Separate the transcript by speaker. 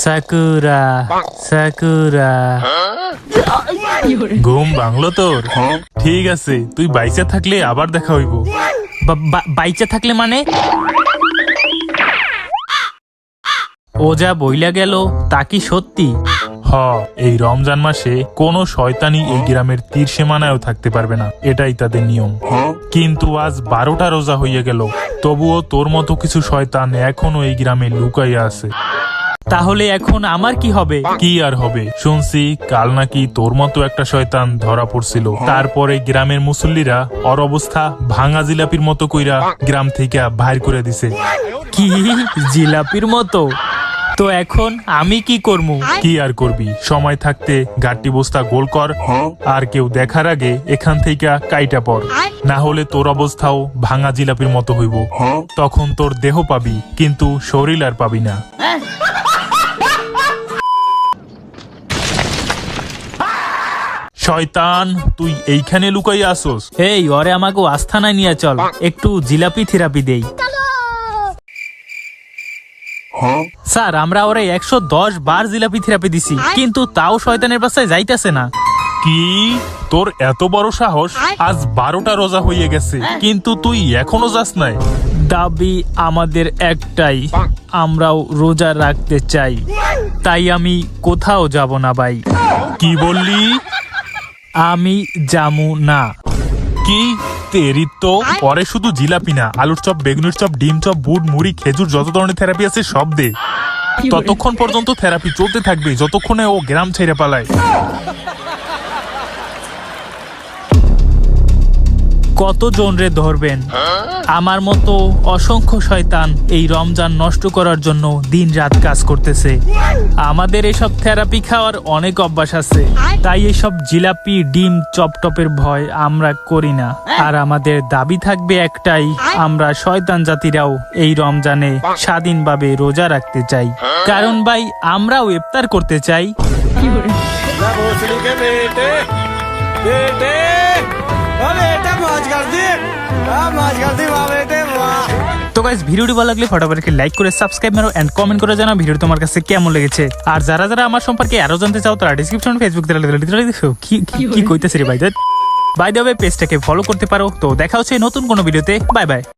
Speaker 1: Sakura sakura. ঘুম ভাঙলো তোর? ঠিক আছে, তুই বাইচা থাকলে আবার দেখা হইব। বাইচা থাকলে মানে? ও যা বইলা গেল তা কি সত্যি? হ, এই রমজান মাসে কোন শয়তানি এই গ্রামের তীর সীমানায়ও থাকতে পারবে না, এটাই তাদের নিয়ম। কিন্তু আজ 12টা রোজা হইয়া গেল, তবুও তোর মতো কিছু শয়তান এখনো এই গ্রামে লুকাইয়া আছে। তাহলে এখন আমার কি হবে? কি আর হবে, শুনছি কাল নাকি তোর মতো একটা শয়তান ধরা পড়ছিল, তারপরে গ্রামের মুসল্লিরা ওর অবস্থা ভাঙা জিলাপির মতো কইরা গ্রাম থেকে বাইর করে দিছে। কি জিলাপির মতো? তো এখন আমি কি করবো? কি আর করবি, সময় থাকতে গাট্টি বস্তা গোল কর, আর কেউ দেখার আগে এখান থেকে কাইটা পড়, না হলে তোর অবস্থাও ভাঙা জিলাপির মতো হইব। তখন তোর দেহ পাবি, কিন্তু শরীর আর পাবি না। শয়তান, তুই এইখানে লুকাইয়া আসোস? এই ওরে আমাকে আস্থানায় নিয়ে চল, একটু জিলাপি থেরাপি দেই। স্যার, আমরা ওরে 110 বার জিলাপি থেরাপি দিছি, কিন্তু তাও শয়তানের বাসায় যাইতেছে না। কি, তোর এত বড় সাহস? আজ 12টা রোজা হইয়া গেছে, কিন্তু তুই এখনো যাস নাই? দাবি আমাদের একটাই, আমরাও রোজা রাখতে চাই, তাই আমি কোথাও যাব না ভাই। কি বললি? আমি যামু না। কি তেরি, তো পরে শুধু জিলাপি না, আলুর চপ, বেগুনের চপ, ডিম চপ, বুট, মুড়ি, খেজুর, যত ধরনের থেরাপি আছে সব দে। ততক্ষণ পর্যন্ত থেরাপি চলতে থাকবে যতক্ষণে ও গ্রাম ছেড়ে পালায়। কতজন রে ধরবেন? আমার মতো অসংখ্য শয়তান এই রমজান নষ্ট করার জন্য দিন রাত কাজ করতেছে। আমাদের এসব থেরাপি খাওয়ার অনেক অভ্যাস আছে, তাই এসব জিলাপি, ডিম, চপটপের ভয় আমরা করি না। আর আমাদের দাবি থাকবে একটাই, আমরা শয়তান জাতিরাও এই রমজানে স্বাধীনভাবে রোজা রাখতে চাই, কারণ ভাই আমরাও ইফতার করতে চাই। তো গাইস, ভিডিওটি ভালো লাগলে ফটাফট লাইক করে সাবস্ক্রাইব মারো এন্ড কমেন্ট করে জানাও ভিডিওটি তোমার কাছে কেমন লেগেছে। আর যারা যারা আমার সম্পর্কে আরো জানতে চাও তারা ডেসক্রিপশন, ফেসবুক কি কইতেছে রে ভাই, বাই দ্য ওয়ে পেজটাকে ফলো করতে পারো। তো দেখা হচ্ছে নতুন কোনো ভিডিওতে। Bye bye.